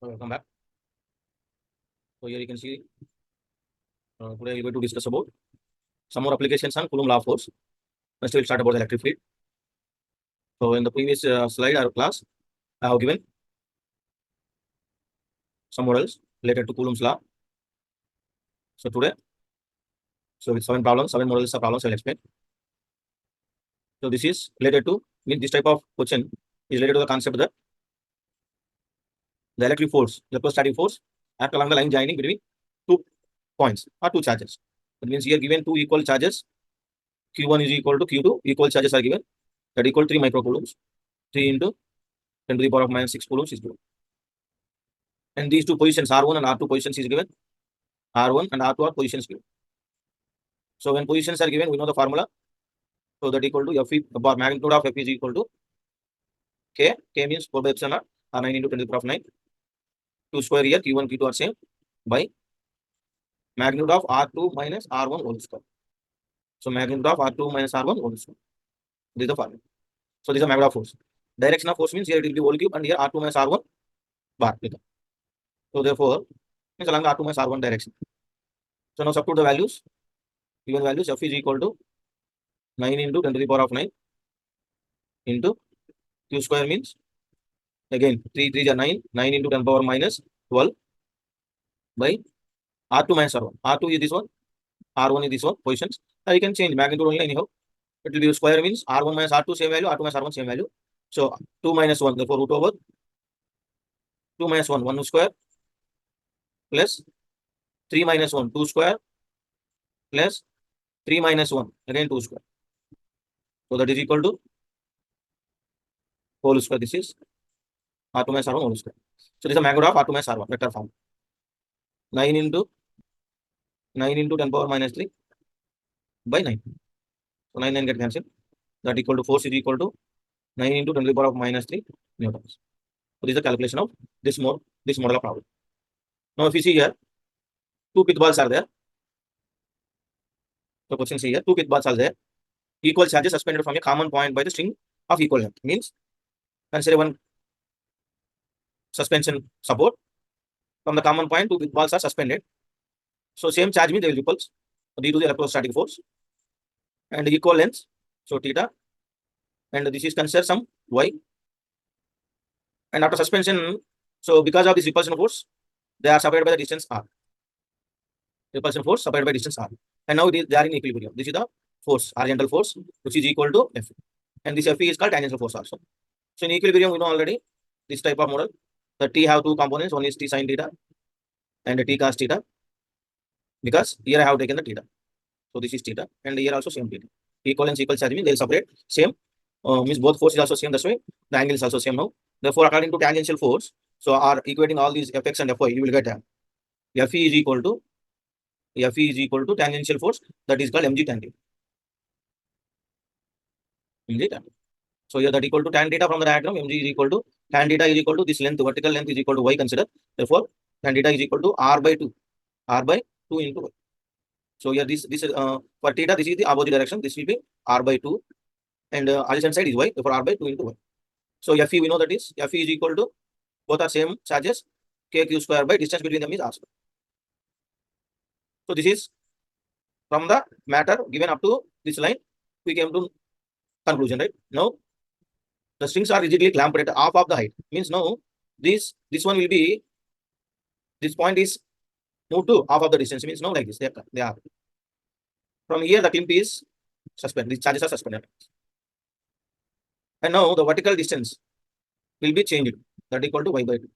Welcome back. So here you can see today we're going to discuss about some more applications on Coulomb law of force. First we'll start about the electric field. So in the previous slide or class, I have given some models related to Coulomb's law. So today, with 7 problems, 7 models of problems I will explain. So this is related to this type of question is related to the concept that the electric force, electrostatic force, act along the line joining between 2 points or 2 charges. That means here given 2 equal charges, Q1 is equal to Q2, equal charges are given, that equal 3 microcoulombs, 3 into 10 to the power of minus 6 coulombs is given. And these 2 positions, R1 and R2 positions is given, R1 and R2 are positions given. So when positions are given, we know the formula. So that equal to F, bar magnitude of F is equal to K. K means 4 by epsilon naught, or 9 into 10 to the power of 9. 2 square here, Q1, Q2 are same, by magnitude of R2 minus R1 whole square. So magnitude of R2 minus R1 whole square. This is the formula. So this is the magnitude of force. Direction of force means here it will be whole cube and here R2 minus R1 bar. So therefore, means along the R2 minus R1 direction. So now substitute the values. Given values, F is equal to 9 into 10 to the power of 9 into Q square means again 3 3 are 9, 9 into 10 power minus 12 by R2 minus R1. R2 is this one, R1 is this one positions. You can change magnitude only anyhow. It will be square means R1 minus R2 same value, R2 minus R1 same value. So 2 minus 1, therefore root over 2 minus 1, 1 square plus 3 minus 1, 2 square plus 3 minus 1, again 2 square. So that is equal to whole square. This is R2 minus R1 whole square. So this is the magnitude of R2 minus R1 vector form. 9 into 10 power minus 3 by 9. So 9 9 get cancelled. That equal to force is equal to 9 into 10 to the power of minus 3 newtons. So this is the calculation of this model of problem. Now if you see here, 2 pith balls are there. So question see here, 2 pith balls are there. Equal charges suspended from a common point by the string of equal length. Means consider one suspension support. From the common point, 2 pith balls are suspended. So same charge means they will repulse due to the electrostatic force and equal length. So theta, and this is considered some y. And after suspension, so because of this repulsion force, they are separated by the distance r. Repulsion force separated by distance r. And now they are in equilibrium. This is the force, horizontal force, which is equal to F. And this F is called tangential force also. So in equilibrium, we know already this type of model. The T have 2 components. One is T sin theta and T cos theta. Because here I have taken the theta. So this is theta. And here also same theta. Equal and equal charge means they will separate same. Means both force is also same. That's why the angle is also same now. Therefore, according to tangential force, so are equating all these Fx and Fy, you will get Fe is equal to tangential force, that is called mg tan theta. Mg tan. So here that equal to tan theta from the diagram, mg is equal to tan theta is equal to this length, vertical length is equal to y consider. Therefore, tan theta is equal to r by 2 into y. So here this for theta, this is the opposite direction. This will be r by 2 and adjacent side is y. Therefore, r by 2 into y. So Fe we know that is Fe is equal to, both are same charges, kq square by distance between them is r square. So this is from the matter given up to this line, we came to conclusion, right? Now the strings are rigidly clamped at half of the height. Means now this one will be, this point is moved to half of the distance. Means now like this, they are. From here the clamp is suspended. These charges are suspended. And now the vertical distance will be changed. That equal to y by 2.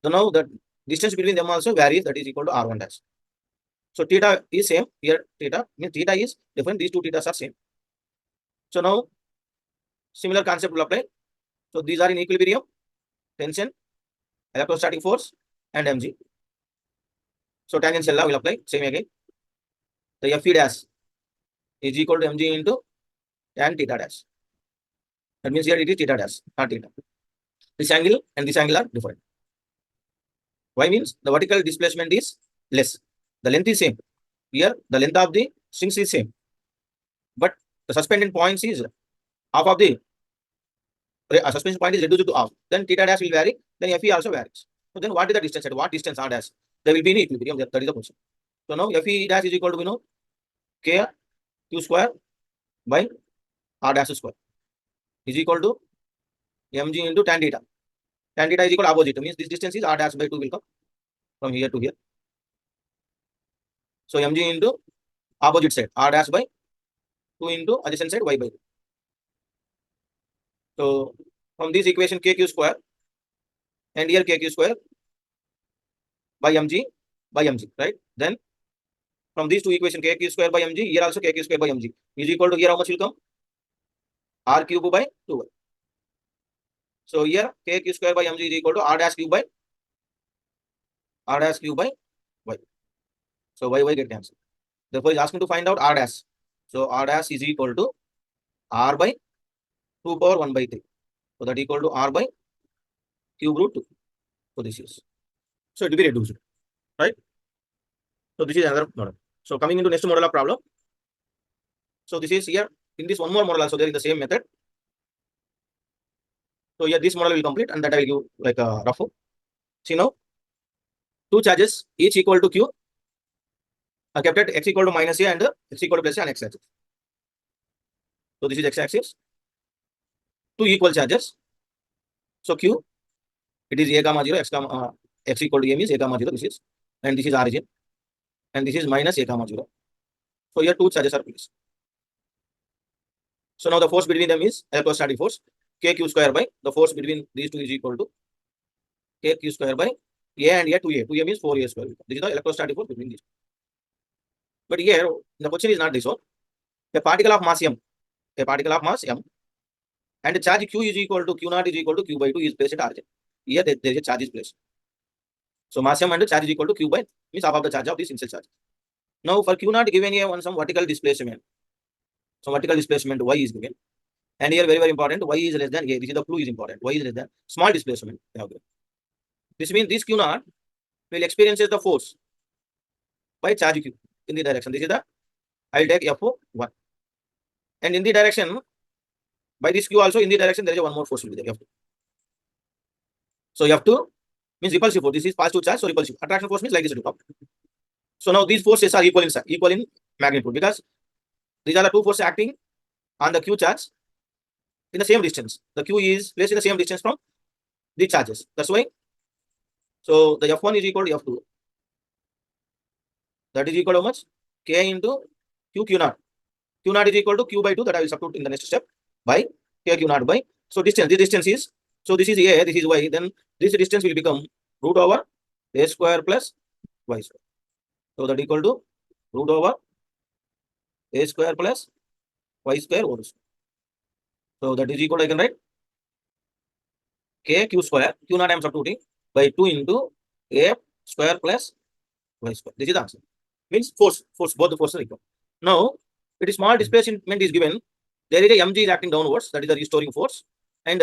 So now the distance between them also varies. That is equal to r1 dash. So theta is same. Here theta means theta is different. These 2 thetas are same. So now similar concept will apply. So these are in equilibrium, tension, electrostatic force, and mg. So tangential law will apply. Same again. The Fe dash is equal to mg into tan theta dash. That means here it is theta dash, not theta. This angle and this angle are different. Why means the vertical displacement is less. The length is same. Here the length of the strings is same. But the suspension points is half of the suspension point is reduced to half. Then theta dash will vary. Then Fe also varies. So then what is the distance at what distance R dash? They will be in equilibrium. That is the question. So now Fe dash is equal to, K Q square by R dash square is equal to mg into tan theta. Tan theta is equal to opposite. Means this distance is R dash by 2 will come from here to here. So mg into opposite side R dash by 2 into adjacent side y by 2. So from this equation kq square and here kq square by mg, right? Then from these two equation kq square by mg, here also kq square by mg is equal to, here how much will come? R cube by 2y. So here kq square by mg is equal to R dash cube by y. So y get cancelled. Therefore, is asking to find out R dash. So R dash is equal to R by 2 power 1 by 3. So that equal to R by cube root 2. So this is. So it will be reduced, right? So this is another model. So coming into next model of problem. So this is here in this one more model also there is the same method. So here this model will complete and that I will give like a rough. See now, two charges each equal to q are kept at x equal to minus a and x equal to plus a on x axis. So this is x axis. Two equal charges. So q, it is a comma 0, x equal to a means a comma 0. This is, and this is origin, and this is minus a comma 0. So here two charges are placed. So now the force between them is electrostatic force kq square by the force between these two is equal to kq square by a and a 2a. 2a means 4a square. This is the electrostatic force between these. But here the question is not this one. A particle of mass m, and the charge q is equal to q naught is equal to q by 2 is placed at origin. Here there is a charge is placed. So mass m and the charge is equal to q by means half of the charge of this initial charge. Now for q naught given here on some vertical displacement. So vertical displacement y is given. And here very important, y is less than a. This is the clue is important. Y is less than small displacement. This means this q naught will experiences the force by charge q in the direction. This is the, I will take F1. And in the direction, by this q also in the direction there is one more force will be there, F2. So F2 means repulsive force. This is positive charge, so repulsive. Attraction force means like this to top. So now these forces are equal in magnitude because these are the two forces acting on the q charge in the same distance. The q is placed in the same distance from the charges. That's why. So the F1 is equal to F2. That is equal to how much? K into q naught. Q naught is equal to q by 2 that I will substitute in the next step by k q naught by. So distance, this distance is, so this is a, this is y, then this distance will become root over a square plus y square. So that equal to root over a square plus y square whole square. So that is equal to, I can write k q square, q naught I am substituting by 2 into a square plus y square. This is the answer. Means force, both the forces are equal. Now, it is small displacement is given. There is a mg is acting downwards, that is the restoring force. And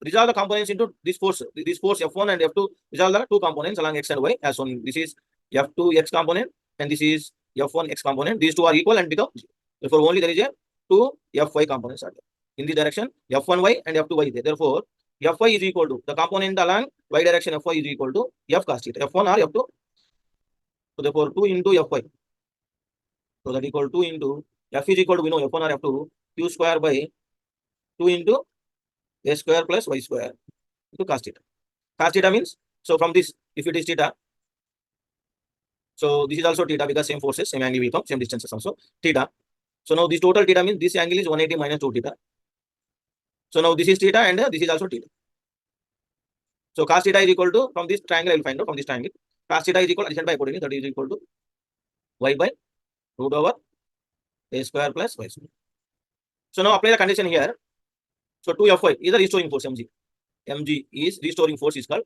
resolve the components into this force F1 and F2. Resolve the two components along x and y as shown. This is F2 x component and this is F1 x component. These two are equal and become 0. Therefore, only there is a two Fy components are there. In the direction F1y and F2y is there. Therefore, Fy is equal to the component along y direction Fy is equal to F cos theta. F1 or F2. So therefore 2 into Fy. So that equal 2 into F is equal to, we know F1 or F2 q square by 2 into a square plus y square into cos theta. Cos theta means, so from this, if it is theta, so this is also theta because same forces, same angle will come, same distances also, theta. So now this total theta means this angle is 180 minus 2 theta. So now this is theta and this is also theta. So cos theta is equal to, from this triangle I will find out, from this triangle, cos theta is equal, addition by hypotenuse, that is equal to y by root over a square plus y square. So now apply the condition here. So 2Fy is the restoring force, mg. Mg is restoring force is called,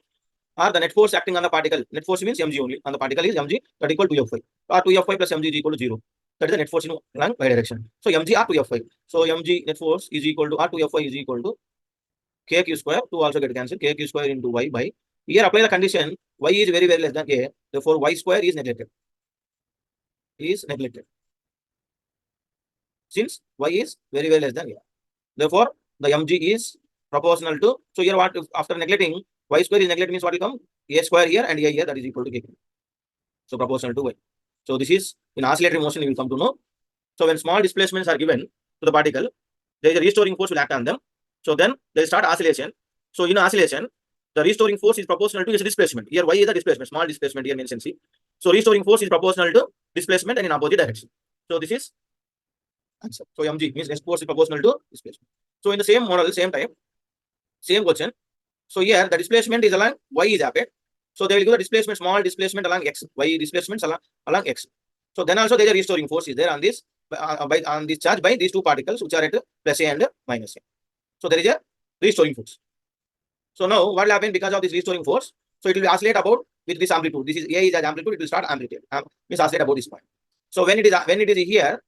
or the net force acting on the particle. Net force means mg only, on the particle is mg, that equal to 2Fy. Or 2Fy plus mg is equal to 0. That is the net force in along y direction. So mg or 2Fy. So mg net force is equal to, or 2Fy is equal to kq square, 2 also get cancelled, kq square into y by, here apply the condition, y is very less than a, therefore y square is neglected. Since y is very less than a. Therefore, the mg is proportional to, so here what, after neglecting, Y square is neglected means what will come? A square here and A here, that is equal to K. So proportional to Y. So this is in oscillatory motion you will come to know. So when small displacements are given to the particle, there is a restoring force will act on them. So then they start oscillation. So in oscillation, the restoring force is proportional to its displacement. Here Y is the displacement, small displacement here mentioned C. So restoring force is proportional to displacement and in opposite direction. So this is answer. So mg means rest force is proportional to displacement. So in the same model, same time, same question. So here the displacement is along y is applied. So they will give the displacement, small displacement along x, y displacements along x. So then also there is a restoring force is there on this on this charge by these two particles which are at plus a and minus a. So there is a restoring force. So now what will happen because of this restoring force? So it will oscillate about with this amplitude. This is a is as amplitude. It will start amplitude. Means oscillate about this point. So when it is here,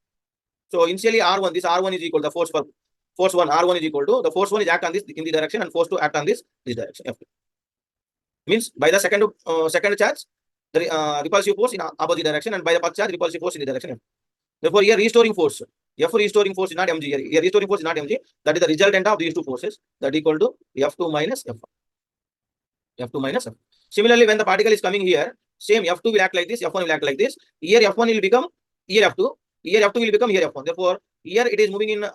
so initially R1, this R1 is equal to the force for force 1, R1 is equal to the force 1 is act on this in the direction and force 2 act on this direction. F2. Means by the second charge, the repulsive force in opposite direction, and by the first charge, repulsive force in the direction F. Therefore, here restoring force, F restoring force is not mg. Here restoring force is not mg. That is the resultant of these two forces. That equal to F2 minus F1. F2 minus F1. Similarly, when the particle is coming here, same F2 will act like this, F1 will act like this. Here F1 will become here F2. Here F2 will become here F1. Therefore, here it is moving in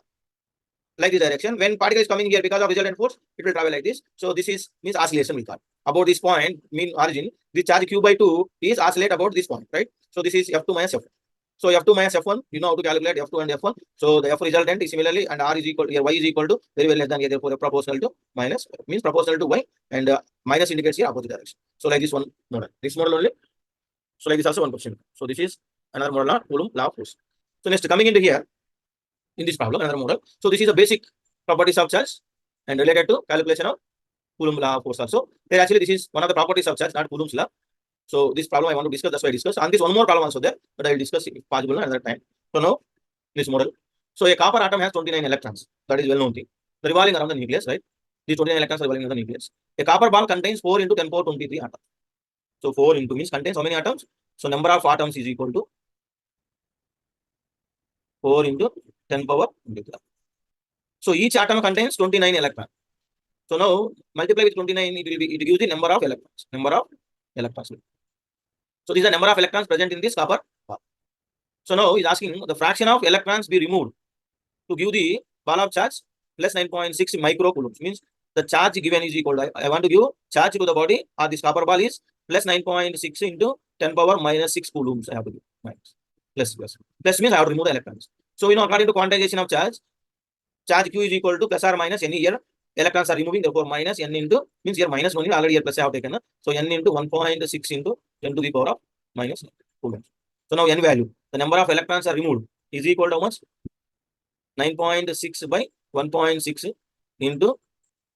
like this direction. When particle is coming here because of resultant force, it will travel like this. So this is means oscillation we call. About this point, mean origin, the charge q by 2 is oscillate about this point, right? So this is F2 minus F1. So F2 minus F1, you know how to calculate F2 and F1. So the F resultant is similarly, and R is equal to here, Y is equal to very well less than here, therefore proportional to minus means proportional to Y, and minus indicates here opposite direction. So like this one model, this model only. So like this also one question. So this is another model of Coulomb law of force. So next coming into here in this problem, another model. So this is the basic properties of charge and related to calculation of Coulomb law of force also. Here actually this is one of the properties of charge, not Coulomb's law. So this problem I want to discuss, that's why I discuss. And this one more problem also there, but I will discuss if possible another time. So now this model. So a copper atom has 29 electrons. That is well known thing. The revolving around the nucleus, right? These 29 electrons are revolving around the nucleus. A copper ball contains 4 into 10 power 23 atoms. So 4 into means contains how many atoms? So number of atoms is equal to 4 into 10 power 23. So each atom contains 29 electrons. So now multiply with 29, it gives the number of electrons. Number of electrons. So this is the number of electrons present in this copper ball. So now he's asking the fraction of electrons be removed to give the ball of charge plus 9.6 microcoulombs. Means the charge given is equal to, I want to give charge to the body or this copper ball is plus 9.6 into 10 power minus 6 coulombs. I have to give minus. Plus means I have to remove the electrons. So you know, according to quantization of charge Q is equal to plus or minus n here. Electrons are removing, therefore minus n into means here minus only already here plus I have taken. So n into 1.6 into 10 to the power of minus coulombs. So now n value, the number of electrons are removed is equal to how much? 9.6 by 1.6 into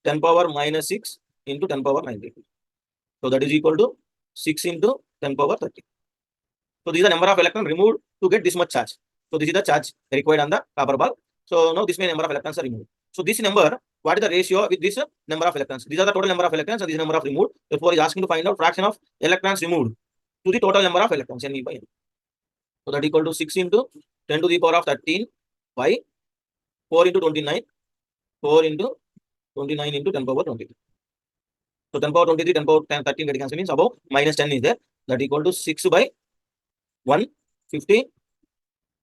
10 power minus 6 into 10 power 90. So that is equal to 6 into 10 power 30. So this is the number of electrons removed to get this much charge. So this is the charge required on the copper ball. So now this many number of electrons are removed. So this number, what is the ratio with this number of electrons? These are the total number of electrons and this number of removed. Therefore, is asking to find out fraction of electrons removed to the total number of electrons n by n. So that equal to 6 into 10 to the power of 13 by 4 into 29, 4 into 29 into 10 power 23. So 10 power 23, 10 power 10, 13 getting cancelled means above minus 10 is there. That equal to 6 by 150,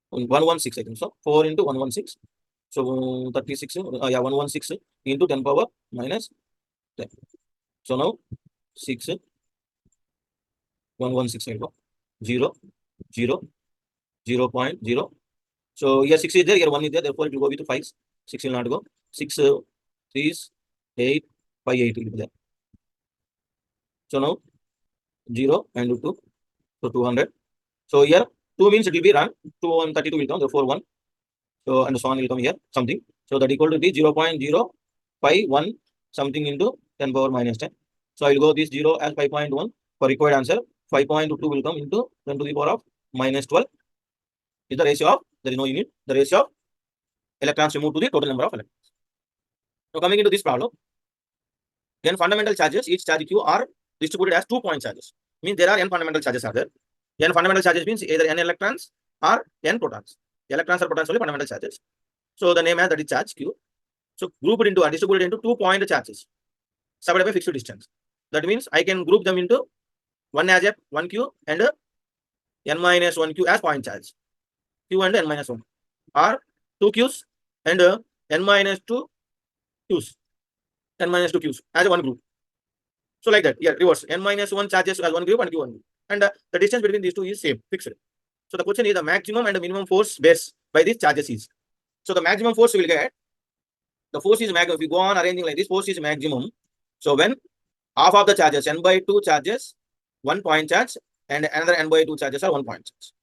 116 I think. So 4 into 116. So 36, 116 into 10 power minus 10. So now 6, 116 0, 0, 0.0. So here 6 is there, here 1 is there, therefore it will go with 5. 6 will not go. 6, 3 is 8, 5, 8 will be there. So now 0 and 2, so 200. So here 2 means it will be run, 2 and 32 will come, therefore 1. So and so on will come here, something. So that equal to be 0.051 something into 10 power minus 10. So I will go this 0 as 5.1 for required answer. 5.2 will come into 10 to the power of minus 12. Is the ratio of, there is no unit, the ratio of electrons removed to the total number of electrons. Now coming into this problem, then fundamental charges, each charge Q are distributed as 2-point charges. Means there are n fundamental charges are there. N fundamental charges means either n electrons or n protons. Electrons or protons only fundamental charges. So the name as that is charge Q. So grouped into or distributed into 2-point charges separated by fixed distance. That means I can group them into one as f, one q, and n minus one q as point charge. Q and n minus one, or two q's and n minus two q's, n minus two q's as one group. So like that, yeah, reverse. N minus one charges as one group and q one group, and the distance between these two is same, fixed. So the question is the maximum and the minimum force based by these charges is. So the maximum force we will get. The force is maximum. If you go on arranging like this, force is maximum. So when half of the charges, n by 2 charges, 1 point charge, and another n by 2 charges are 1 point charge.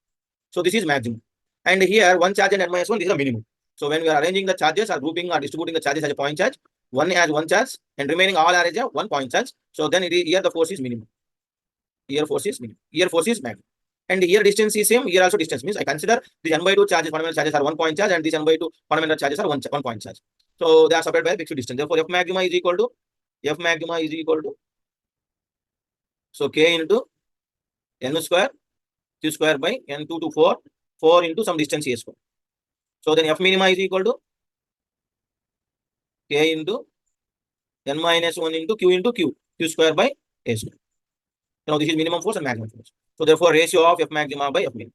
So this is maximum. And here, 1 charge and n minus 1 is the minimum. So when we are arranging the charges or grouping or distributing the charges as a point charge, one has 1 charge and remaining all are as a 1 point charge. So then it is, here the force is minimum. Here force is minimum. Here force is maximum. And here distance is same. Here also distance means I consider these n by 2 charges, fundamental charges are 1 point charge, and these n by 2 fundamental charges are 1 point charge. So they are separated by a fixed distance. Therefore, F maxima is equal to so K into n square q square by n2 to 4 into some distance a square. So then F minima is equal to K into n minus 1 into q square by a square. Now this is minimum force and maximum force. So therefore ratio of F maxima by F minima.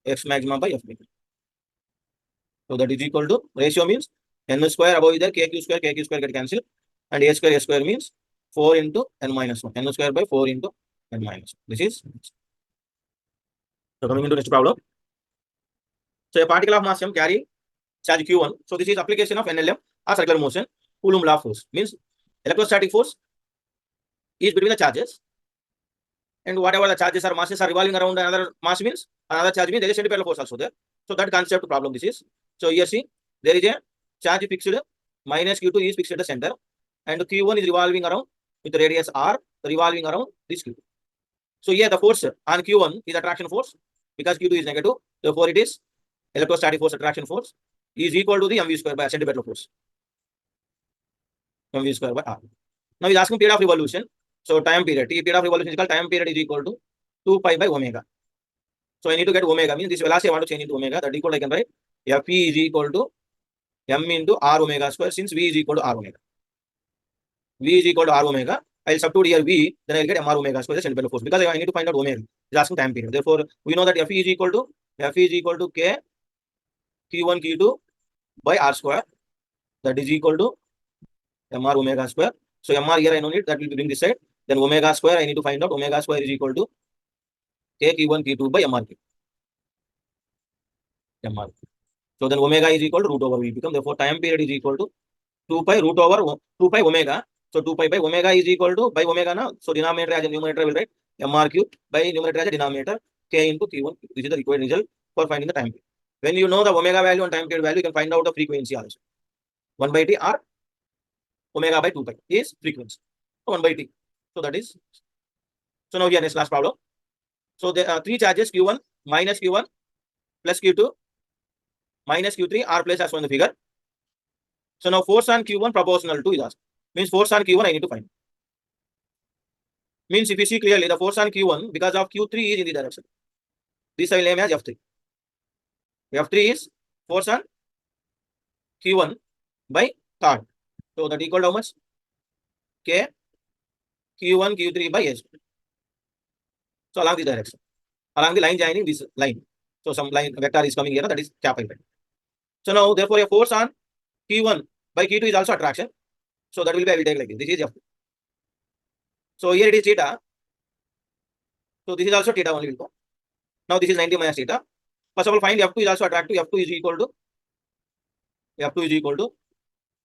X maxima by F minima. So that is equal to, ratio means n square above is there, kq square get cancelled, and a square means 4 into n minus 1. N square by 4 into n minus 1. This is. So coming into next problem. So a particle of mass m carry charge q1. So this is application of NLM or circular motion. Coulomb law force means electrostatic force is between the charges, and whatever the charges or masses are revolving around another mass means another charge means there is centripetal force also there. So that concept problem this is. So here see, there is a charge fixed, minus q2 is fixed at the center, and q1 is revolving around with the radius r, revolving around this q2. So here the force on q1 is attraction force because q2 is negative. Therefore it is electrostatic force, attraction force is equal to the mv square by centripetal force, mv square by r. Now he's asking period of revolution. So time period, period of revolution is called time period is equal to 2 pi by omega. So I need to get omega, means this velocity I want to change into omega. That equal I can write Fe is equal to m into r omega square, since v is equal to r omega. V is equal to r omega. I will substitute here v, then I will get mr omega square, the centripetal force, because I need to find out omega. It's asking time period. Therefore, we know that Fe is equal to k q1 q2 by r square. That is equal to mr omega square. So mr here I know it, that will be bring this side. Then omega square I need to find out. Omega square is equal to k q1 q2 by mr. So then omega is equal to root over v become. Therefore, time period is equal to 2 pi root over 2 pi omega. So 2 pi by omega is equal to by omega now. So denominator as a numerator will write mr cube by numerator as a denominator k into q1. This is the required result for finding the time period. When you know the omega value and time period value, you can find out the frequency also. 1 by t or omega by 2 pi is frequency. So 1 by t. So that is. So now here next last problem. So there are 3 charges q1 minus q1 plus q2 minus q3 are placed as shown in the figure. So now force on q1 proportional to is asked. Means force on q1 I need to find. Means if you see clearly the force on q1 because of q3 is in the direction. This I will name as F3. F3 is force on q1 by third. So that equal to how much? K q1 q3 by s. So along this direction, along the line joining this line. So some line vector is coming here, that is cap I. So now therefore a force on q1 by q2 is also attraction. So that will be I will take like this. This is F2. So here it is theta. So this is also theta only will go. Now this is 90 minus theta. First of all, find F2 is also attractive. F2 is equal to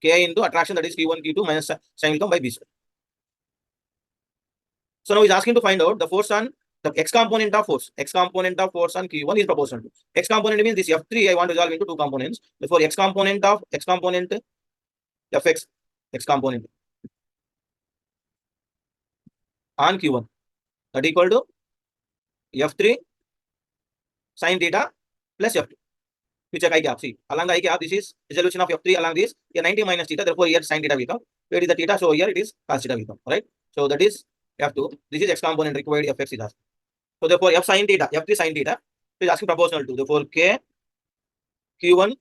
K into attraction, that is Q1 Q2 minus sin will come by B square. So now he's asking to find out the force on the x component of force. X component of force on Q1 is proportional to x component means this F3 I want to resolve into 2 components. Therefore x component Fx x component on Q1 that equal to F3 sin theta plus F2. We check I gap. See, along the I gap, this is resolution of F3 along this. Here 90 minus theta, therefore here sin theta will come. Where is the theta? So here it is cos theta will come. Right? So that is F2. This is x component required, Fx is asked. So therefore F sin theta, F3 sin theta is asking proportional to. Therefore K Q1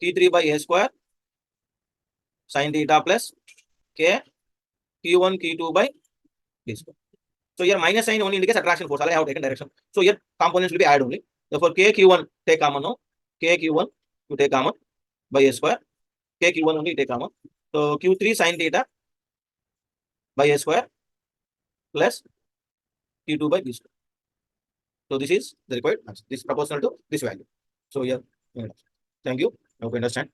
T3 by a square sin theta plus K Q1, Q2 by B square. So here minus sign only indicates attraction force. I have taken direction. So here components will be added only. Therefore, KQ1 take common now. KQ1 you take common by A square. KQ1 only take common. So Q3 sin theta by A square plus Q2 by B square. So this is the required answer. This is proportional to this value. So here, thank you. I hope you understand.